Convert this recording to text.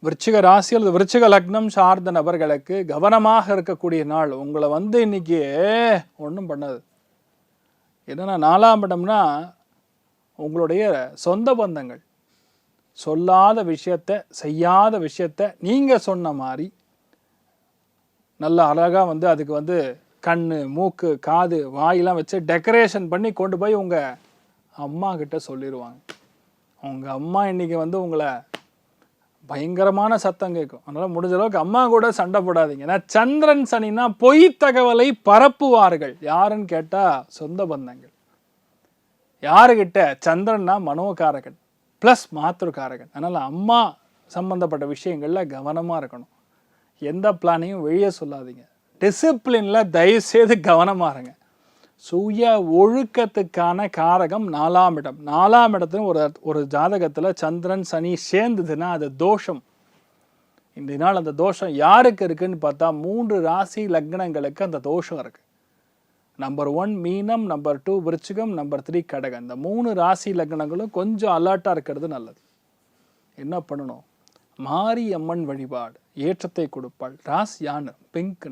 விருச்சிக ராசி அல்லது விருச்சிக லக்னம் சார்ந்த நபர்களுக்கு கவனமாக இருக்கக்கூடிய நாள். உங்களை இன்னைக்கு ஒன்றும் பண்ணாது. என்னென்னா 4ஆம் இடம்னா உங்களுடைய சொந்த பந்தங்கள் சொல்லாத விஷயத்த செய்யாத விஷயத்த நீங்கள் சொன்ன மாதிரி நல்ல அழகாக அதுக்கு கண் மூக்கு காது வாயெல்லாம் வச்சு டெக்கரேஷன் பண்ணி கொண்டு போய் உங்கள் அம்மா கிட்ட சொல்லிடுவாங்க. உங்கள் அம்மா இன்றைக்கி உங்களை பயங்கரமான சத்தம் கேட்கும். அதனால் முடிஞ்ச அளவுக்கு அம்மா கூட சண்டை போடாதீங்க. ஏன்னா சந்திரன் சனினா பொய் தகவலை பரப்புவார்கள். யாருன்னு கேட்டால் சொந்த பந்தங்கள். யாருக்கிட்ட? சந்திரன்னா மனோகாரகன் ப்ளஸ் மாத்திருக்காரகன். அதனால் அம்மா சம்மந்தப்பட்ட விஷயங்களில் கவனமாக இருக்கணும். எந்த பிளானையும் வெளியே சொல்லாதீங்க. டிசிப்ளினில் தயவுசெய்து கவனமாக இருங்க. சுய ஒழுக்கத்துக்கான காரகம் 4ஆம் இடம். 4ஆம் இடத்துல ஒரு ஜாதகத்தில் சந்திரன் சனி சேர்ந்ததுன்னா அது தோஷம். இந்த நாள் அந்த தோஷம் யாருக்கு இருக்குன்னு பார்த்தா 3 ராசி லக்னங்களுக்கு அந்த தோஷம் இருக்கு. நம்பர் 1 மீனம், நம்பர் 2 விருச்சிகம், நம்பர் 3 கடகம். இந்த 3 ராசி லக்னங்களும் கொஞ்சம் அலர்ட்டாக இருக்கிறது நல்லது. என்ன பண்ணணும்? மாரியம்மன் வழிபாடு ஏற்றத்தை கொடுப்பாள். ராசியான பிங்க்